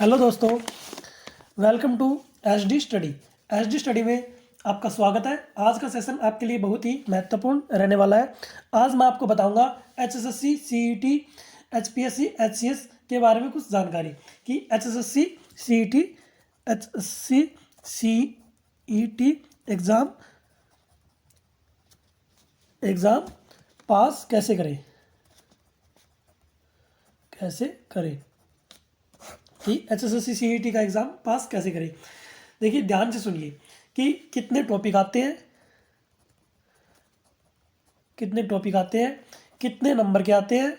Hello दोस्तों, welcome to H D study में आपका स्वागत है। आज का सेशन आपके लिए बहुत ही महत्वपूर्ण रहने वाला है। आज मैं आपको बताऊंगा एचएसएससी, सीईटी, एचपीएससी, एचसीएस के बारे में कुछ जानकारी कि HSSC, CET, HSC, CET exam pass कैसे करें कि एचएसएससी सीईटी का एग्ज़ाम पास कैसे करें। देखिए, ध्यान से सुनिए कि कितने टॉपिक आते हैं, कितने नंबर के आते हैं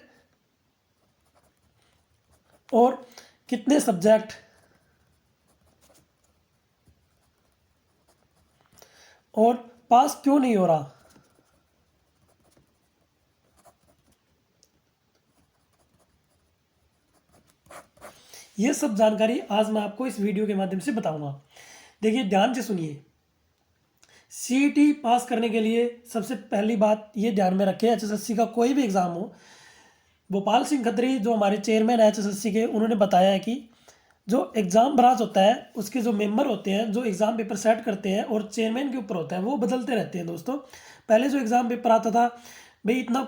और कितने सब्जेक्ट और पास क्यों नहीं हो रहा। ये सब जानकारी आज मैं आपको इस वीडियो के माध्यम से बताऊंगा। देखिए, ध्यान से सुनिए। सीईटी पास करने के लिए सबसे पहली बात ये ध्यान में रखें, एचएसएससी का कोई भी एग्ज़ाम हो, भोपाल सिंह खत्री जो हमारे चेयरमैन है एचएसएससी के, उन्होंने बताया है कि जो एग्ज़ाम ब्रांच होता है उसके जो मेंबर होते हैं, जो एग्ज़ाम पेपर सेट करते हैं और चेयरमैन के ऊपर होता है, वो बदलते रहते हैं। दोस्तों, पहले जो एग्ज़ाम पेपर आता था भाई, इतना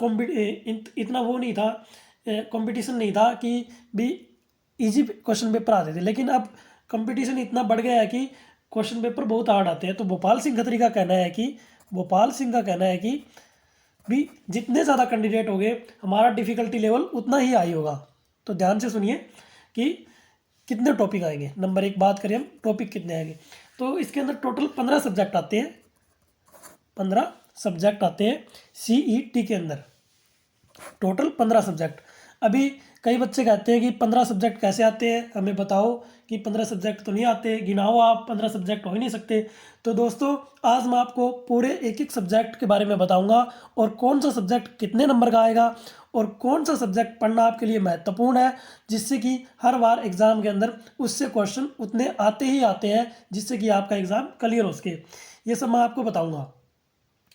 वो नहीं था, कंपटीशन नहीं था कि भी इजी क्वेश्चन पेपर आते थे। लेकिन अब कंपटीशन इतना बढ़ गया है कि क्वेश्चन पेपर बहुत हार्ड आते हैं। तो भोपाल सिंह खत्री का कहना है कि भी जितने ज़्यादा कैंडिडेट हो गए, हमारा डिफ़िकल्टी लेवल उतना ही हाई होगा। तो ध्यान से सुनिए कि कितने टॉपिक आएंगे। नंबर एक, बात करें हम टॉपिक कितने आएंगे, तो इसके अंदर टोटल 15 सब्जेक्ट आते हैं। 15 सब्जेक्ट आते हैं सीईटी के अंदर, टोटल 15 सब्जेक्ट। अभी कई बच्चे कहते हैं कि 15 सब्जेक्ट कैसे आते हैं, हमें बताओ कि 15 सब्जेक्ट तो नहीं आते, गिनाओ आप, 15 सब्जेक्ट हो ही नहीं सकते। तो दोस्तों, आज मैं आपको पूरे एक एक सब्जेक्ट के बारे में बताऊंगा और कौन सा सब्जेक्ट कितने नंबर का आएगा और कौन सा सब्जेक्ट पढ़ना आपके लिए महत्वपूर्ण है, जिससे कि हर बार एग्ज़ाम के अंदर उससे क्वेश्चन उतने आते ही आते हैं जिससे कि आपका एग्ज़ाम क्लियर हो सके। ये सब मैं आपको बताऊँगा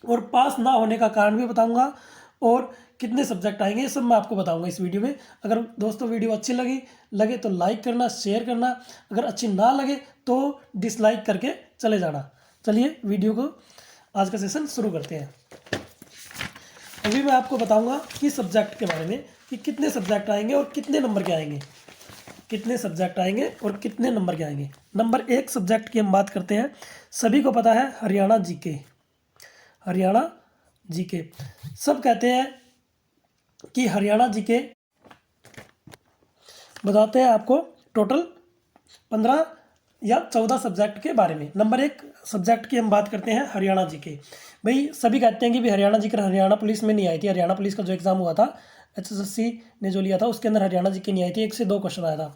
और पास ना होने का कारण भी बताऊंगा और कितने सब्जेक्ट आएंगे, ये सब मैं आपको बताऊंगा इस वीडियो में। अगर दोस्तों वीडियो अच्छी लगे तो लाइक करना, शेयर करना, अगर अच्छी ना लगे तो डिसलाइक करके चले जाना। चलिए वीडियो को, आज का सेशन शुरू करते हैं। अभी मैं आपको बताऊंगा कि सब्जेक्ट के बारे में कि कितने सब्जेक्ट आएंगे और कितने नंबर के आएंगे, नंबर एक सब्जेक्ट की हम बात करते हैं। सभी को पता है हरियाणा जीके। सब कहते हैं कि हरियाणा जीके बताते हैं आपको टोटल 15 या 14 सब्जेक्ट के बारे में। नंबर एक सब्जेक्ट की हम बात करते हैं हरियाणा जीके। भाई, सभी कहते हैं कि भाई हरियाणा जीके हरियाणा पुलिस में नहीं आई थी। हरियाणा पुलिस का जो एग्ज़ाम हुआ था, एचएसएससी ने जो लिया था, उसके अंदर हरियाणा जीके नहीं आई थी, 1 से 2 क्वेश्चन आया था।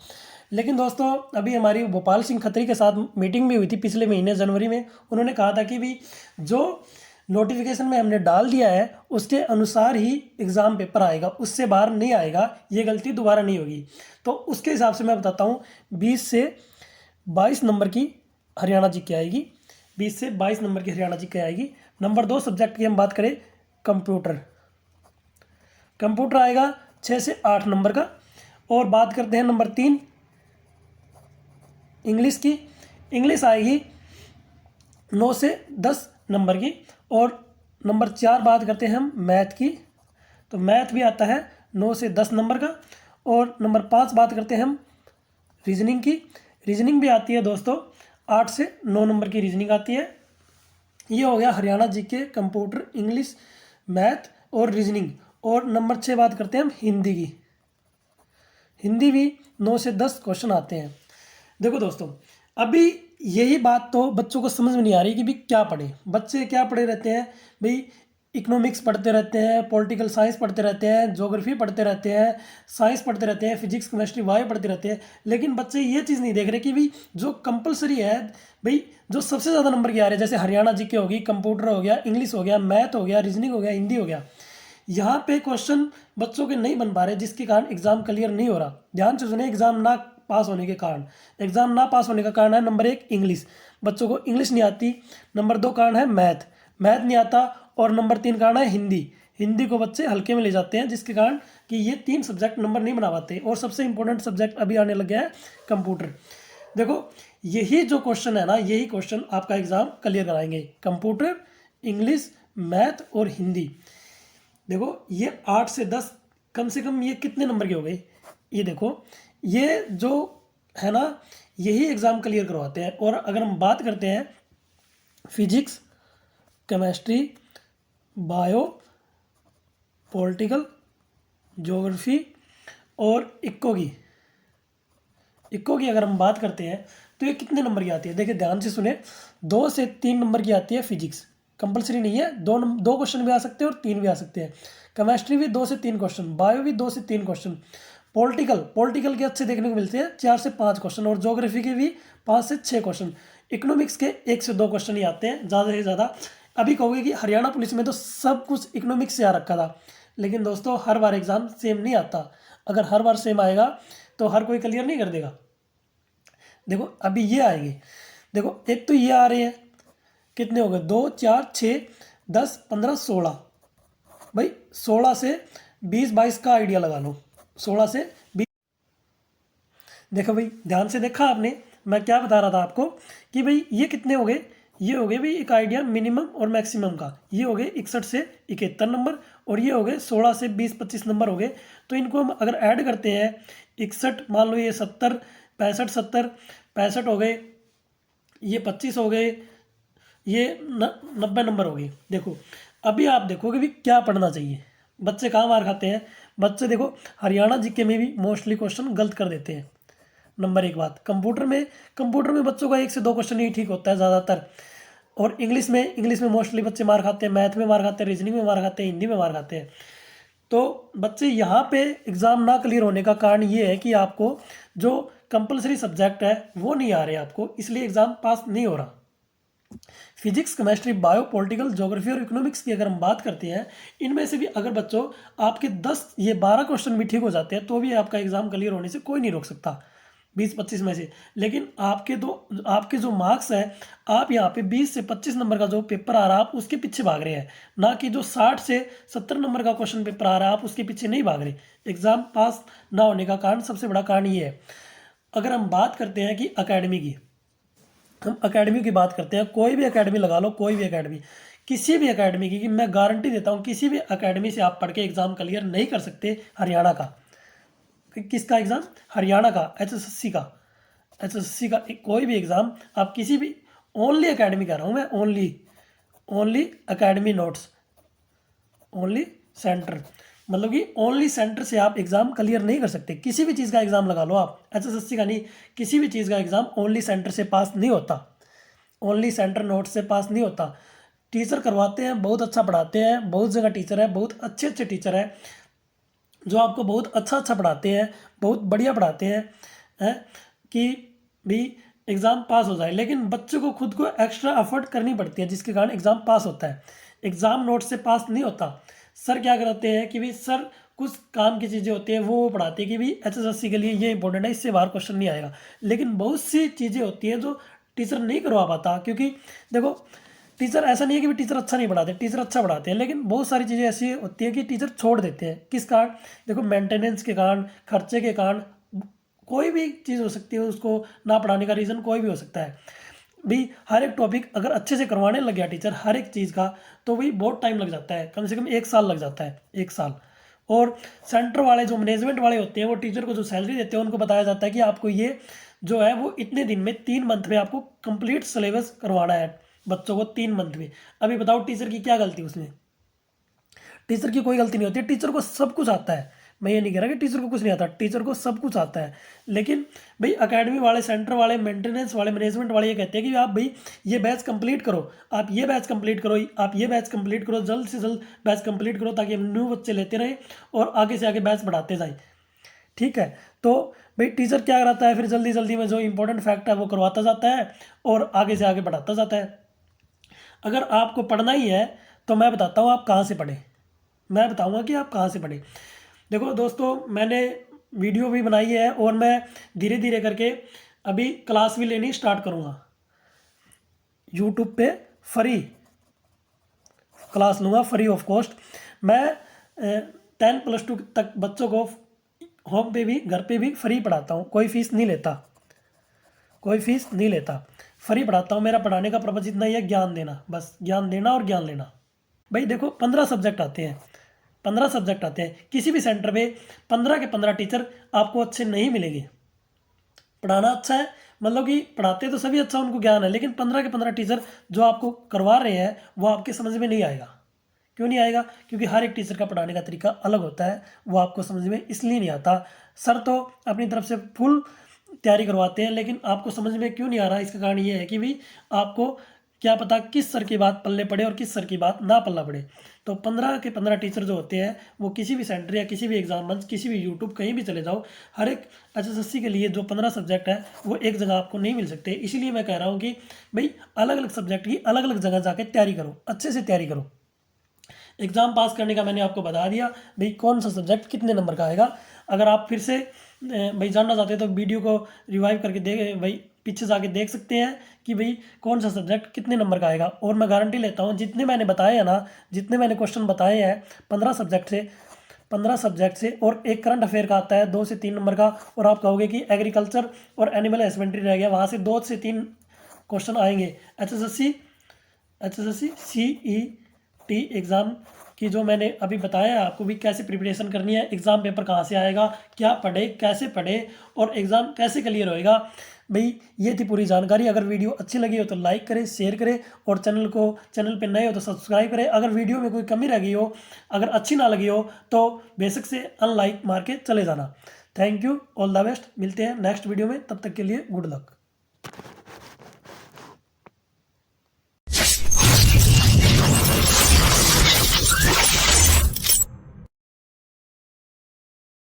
लेकिन दोस्तों, अभी हमारी भोपाल सिंह खत्री के साथ मीटिंग भी हुई थी पिछले महीने जनवरी में। उन्होंने कहा था कि भी जो नोटिफिकेशन में हमने डाल दिया है उसके अनुसार ही एग्ज़ाम पेपर आएगा, उससे बाहर नहीं आएगा, ये गलती दोबारा नहीं होगी। तो उसके हिसाब से मैं बताता हूँ, 20 से 22 नंबर की हरियाणा जीके आएगी, 20 से 22 नंबर की हरियाणा जीके आएगी। नंबर दो सब्जेक्ट की हम बात करें, कंप्यूटर आएगा 6 से 8 नंबर का। और बात करते हैं नंबर 3 इंग्लिश की। इंग्लिश आएगी 9 से 10 नंबर की। और नंबर 4 बात करते हैं हम मैथ की, तो मैथ भी आता है 9 से 10 नंबर का। और नंबर 5 बात करते हैं हम रीजनिंग की। रीजनिंग भी आती है दोस्तों, 8 से 9 नंबर की रीजनिंग आती है। ये हो गया Haryana GK, computer, English, math और रीजनिंग। और नंबर 6 बात करते हैं हम हिंदी की। हिंदी भी 9 से 10 क्वेश्चन आते हैं। देखो दोस्तों, अभी यही बात तो बच्चों को समझ में नहीं आ रही कि भाई क्या पढ़े। बच्चे क्या पढ़े रहते हैं भाई, इकोनॉमिक्स पढ़ते रहते हैं, पॉलिटिकल साइंस पढ़ते रहते हैं, ज्योग्राफी पढ़ते रहते हैं, साइंस पढ़ते रहते हैं, फिजिक्स, केमिस्ट्री, बायो पढ़ते रहते हैं। लेकिन बच्चे ये चीज़ नहीं देख रहे कि भाई जो कंपलसरी है, भाई जो सबसे ज़्यादा नंबर के आ रहे हैं, जैसे हरियाणा जीके होगी, कंप्यूटर हो गया, इंग्लिश हो गया, मैथ हो गया, रीजनिंग हो गया, हिंदी हो गया, यहाँ पे क्वेश्चन बच्चों के नहीं बन पा रहे, जिसके कारण एग्जाम क्लियर नहीं हो रहा। ध्यान से सुने, एग्जाम ना पास होने का कारण है नंबर 1 इंग्लिश, बच्चों को इंग्लिश नहीं आती। नंबर 2 कारण है मैथ नहीं आता। और नंबर 3 कारण है हिंदी। हिंदी को बच्चे हल्के में ले जाते हैं, जिसके कारण कि ये 3 सब्जेक्ट नंबर नहीं बना पाते। और सबसे इंपॉर्टेंट सब्जेक्ट अभी आने लग गया है कंप्यूटर। देखो यही जो क्वेश्चन है ना, यही क्वेश्चन आपका एग्जाम क्लियर कराएंगे। कंप्यूटर, इंग्लिश, मैथ और हिंदी। देखो ये 8 से 10 कम से कम ये कितने नंबर के हो गए। ये देखो ये जो है ना, यही एग्ज़ाम क्लियर करवाते हैं। और अगर हम बात करते हैं physics, chemistry, bio, political, geography और इक्को की अगर हम बात करते हैं तो ये कितने नंबर की आती है। देखिए ध्यान से सुने, 2 से 3 नंबर की आती है फिजिक्स। कंपलसरी नहीं है, दो क्वेश्चन भी आ सकते हैं और 3 भी आ सकते हैं। केमिस्ट्री भी 2 से 3 क्वेश्चन, बायो भी 2 से 3 क्वेश्चन, पॉलिटिकल के अच्छे देखने को मिलते हैं 4 से 5 क्वेश्चन, और ज्योग्राफी के भी 5 से 6 क्वेश्चन। इकोनॉमिक्स के 1 से 2 क्वेश्चन ही आते हैं ज़्यादा से ज़्यादा। अभी कहोगे कि हरियाणा पुलिस में तो सब कुछ इकोनॉमिक्स से आ रखा था, लेकिन दोस्तों हर बार एग्जाम सेम नहीं आता। अगर हर बार सेम आएगा तो हर कोई क्लियर नहीं कर देगा। देखो अभी ये आएंगे, देखो एक तो ये आ रहे हैं, कितने हो गए, 2 4 6 10 15 16। भाई 16 से 20 22 का आइडिया लगा लो, 16 से 20। देखो भाई ध्यान से देखा आपने, मैं क्या बता रहा था आपको कि भाई ये कितने हो गए, ये हो गए भाई एक आइडिया मिनिमम और मैक्सिमम का। ये हो गए 61 से 71 नंबर, और ये हो गए 16 से 20 25 नंबर हो गए। तो इनको हम अगर ऐड करते हैं, 61 मान लो, ये 70 65 70 65 हो गए, ये 25 हो गए, ये 90 नंबर हो गए। देखो अभी आप देखोगे भी क्या पढ़ना चाहिए। बच्चे कहाँ मार खाते हैं, बच्चे देखो हरियाणा जीके में भी मोस्टली क्वेश्चन गलत कर देते हैं। नंबर एक बात, कंप्यूटर में बच्चों का 1 से 2 क्वेश्चन ही ठीक होता है ज़्यादातर। और इंग्लिश में मोस्टली बच्चे मार खाते हैं, मैथ में मार खाते हैं, रीजनिंग में मार खाते हैं, हिंदी में मार खाते हैं। तो बच्चे यहाँ पे एग्ज़ाम ना क्लियर होने का कारण ये है कि आपको जो कंपलसरी सब्जेक्ट है वो नहीं आ रहे आपको, इसलिए एग्ज़ाम पास नहीं हो रहा। Physics, chemistry, bio, political, geography और इकोनॉमिक्स की अगर हम बात करते हैं, इनमें से भी अगर बच्चों आपके 10 ये 12 क्वेश्चन भी ठीक हो जाते हैं तो भी आपका एग्जाम क्लियर होने से कोई नहीं रोक सकता 20 25 में से। लेकिन आपके जो मार्क्स हैं, आप यहाँ पे 20 से 25 नंबर का जो पेपर आ रहा है आप उसके पीछे भाग रहे हैं, ना कि जो 60 से 70 नंबर का क्वेश्चन पेपर आ रहा है आप उसके पीछे नहीं भाग रहे। एग्जाम पास ना होने का कारण, सबसे बड़ा कारण ये है। अगर हम बात करते हैं कि अकेडमी की, हम अकेडमी की बात करते हैं, कोई भी अकेडमी लगा लो, कोई भी अकेडमी, किसी भी अकेडमी की, कि मैं गारंटी देता हूँ किसी भी अकेडमी से आप पढ़ के एग्ज़ाम क्लियर नहीं कर सकते हरियाणा का। किसका एग्ज़ाम, हरियाणा का एचएसएससी का, कोई भी एग्ज़ाम आप किसी भी, ओनली अकेडमी कह रहा हूँ मैं, only academy notes, only centre, मतलब कि ओनली सेंटर से आप एग्ज़ाम क्लियर नहीं कर सकते। किसी भी चीज़ का एग्ज़ाम लगा लो आप, एचएसएससी का नहीं, किसी भी चीज़ का एग्ज़ाम ओनली सेंटर से पास नहीं होता, ओनली सेंटर नोट से पास नहीं होता। टीचर करवाते हैं, बहुत अच्छा पढ़ाते हैं, बहुत जगह टीचर है, बहुत अच्छे अच्छे टीचर हैं जो आपको बहुत अच्छा अच्छा पढ़ाते हैं, बहुत बढ़िया पढ़ाते हैं कि भी एग्ज़ाम पास हो जाए। लेकिन बच्चों को खुद को एक्स्ट्रा एफर्ट करनी पड़ती है, जिसके कारण एग्ज़ाम पास होता है। एग्ज़ाम नोट से पास नहीं होता। सर क्या करते हैं कि भाई सर कुछ काम की चीज़ें होती हैं वो पढ़ाते हैं कि भाई एचएसएससी के लिए ये इंपॉर्टेंट है, इससे बाहर क्वेश्चन नहीं आएगा। लेकिन बहुत सी चीज़ें होती हैं जो टीचर नहीं करवा पाता, क्योंकि देखो टीचर ऐसा नहीं है कि भी टीचर अच्छा नहीं पढ़ाते, टीचर अच्छा पढ़ाते हैं, लेकिन बहुत सारी चीज़ें ऐसी होती है कि टीचर छोड़ देते हैं। किस कारण, देखो मेंटेनेंस के कारण, खर्चे के कारण, कोई भी चीज़ हो सकती है, उसको ना पढ़ाने का रीज़न कोई भी हो सकता है। भाई हर एक टॉपिक अगर अच्छे से करवाने लग गया टीचर हर एक चीज़ का, तो भाई बहुत टाइम लग जाता है, कम से कम 1 साल लग जाता है, 1 साल। और सेंटर वाले जो मैनेजमेंट वाले होते हैं वो टीचर को जो सैलरी देते हैं उनको बताया जाता है कि आपको ये जो है वो इतने दिन में 3 मंथ में आपको कंप्लीट सिलेबस करवाना है बच्चों को 3 मंथ में। अभी बताओ टीचर की क्या गलती उसमें, टीचर की कोई गलती नहीं होती, टीचर को सब कुछ आता है। मैं ये नहीं कह रहा कि टीचर को कुछ नहीं आता, टीचर को सब कुछ आता है। लेकिन भाई अकेडमी वाले, सेंटर वाले, मेंटेनेंस वाले, मैनेजमेंट वाले ये कहते हैं कि आप भाई ये बैच कंप्लीट करो, आप ये बैच कंप्लीट करो, आप ये बैच कंप्लीट करो, जल्द से जल्द बैच कंप्लीट करो, ताकि हम न्यू बच्चे लेते रहें और आगे से आगे बैच बढ़ाते जाएँ। ठीक है, तो भाई टीचर क्या कराता है, फिर जल्दी जल्दी में जो इंपॉर्टेंट फैक्ट है वो करवाता जाता है और आगे से आगे बढ़ाता जाता है। अगर आपको पढ़ना ही है तो मैं बताता हूँ आप कहाँ से पढ़ें, मैं बताऊँगा कि आप कहाँ से पढ़ें। देखो दोस्तों, मैंने वीडियो भी बनाई है और मैं धीरे धीरे करके अभी क्लास भी लेनी स्टार्ट करूँगा यूट्यूब पे फ्री। क्लास लूँगा फ्री ऑफ कॉस्ट। मैं 10+2 तक बच्चों को होम पे भी, घर पे भी फ्री पढ़ाता हूँ, कोई फीस नहीं लेता, कोई फीस नहीं लेता, फ्री पढ़ाता हूँ। मेरा पढ़ाने का पर्पज़ इतना ही है, ज्ञान देना, बस ज्ञान देना और ज्ञान लेना। भाई देखो 15 सब्जेक्ट आते हैं, 15 सब्जेक्ट आते हैं, किसी भी सेंटर पे 15 के 15 टीचर आपको अच्छे नहीं मिलेंगे। पढ़ाना अच्छा है, मतलब कि पढ़ाते तो सभी अच्छा, उनको ज्ञान है, लेकिन 15 के 15 टीचर जो आपको करवा रहे हैं वो आपके समझ में नहीं आएगा। क्यों नहीं आएगा? क्योंकि हर एक टीचर का पढ़ाने का तरीका अलग होता है, वो आपको समझ में इसलिए नहीं आता। सर तो अपनी तरफ से फुल तैयारी करवाते हैं, लेकिन आपको समझ में क्यों नहीं आ रहा? इसका कारण ये है कि भाई आपको क्या पता किस सर की बात पल्ले पड़े और किस सर की बात ना पल्ला पड़े। तो 15 के 15 टीचर जो होते हैं वो किसी भी सेंटर या किसी भी एग्जाम मंच, किसी भी यूट्यूब, कहीं भी चले जाओ, हर एक HSSC के लिए जो 15 सब्जेक्ट है वो एक जगह आपको नहीं मिल सकते। इसीलिए मैं कह रहा हूँ कि भाई अलग अलग सब्जेक्ट की अलग अलग जगह जाके तैयारी करो, अच्छे से तैयारी करो। एग्ज़ाम पास करने का मैंने आपको बता दिया, भाई कौन सा सब्जेक्ट कितने नंबर का आएगा। अगर आप फिर से भाई जानना चाहते हैं तो वीडियो को रिवाइव करके देख, भाई पीछे जाके देख सकते हैं कि भाई कौन सा सब्जेक्ट कितने नंबर का आएगा। और मैं गारंटी लेता हूँ जितने मैंने बताए हैं ना, जितने मैंने क्वेश्चन बताए हैं 15 सब्जेक्ट से, 15 सब्जेक्ट से, और एक करंट अफेयर का आता है 2 से 3 नंबर का, और आप कहोगे कि एग्रीकल्चर और एनिमल हस्बेंड्री रह गया, वहाँ से 2 से 3 क्वेश्चन आएंगे। HSSC CET एग्ज़ाम की जो मैंने अभी बताया आपको भी कैसे प्रिपरेशन करनी है, एग्ज़ाम पेपर कहाँ से आएगा, क्या पढ़े, कैसे पढ़े और एग्ज़ाम कैसे क्लियर होएगा, भाई ये थी पूरी जानकारी। अगर वीडियो अच्छी लगी हो तो लाइक करें, शेयर करें, और चैनल पे नए हो तो सब्सक्राइब करें। अगर वीडियो में कोई कमी रह गई हो, अगर अच्छी ना लगी हो तो बेशक से अनलाइक मार के चले जाना। Thank you, all the best, मिलते हैं नेक्स्ट वीडियो में, तब तक के लिए गुड लक।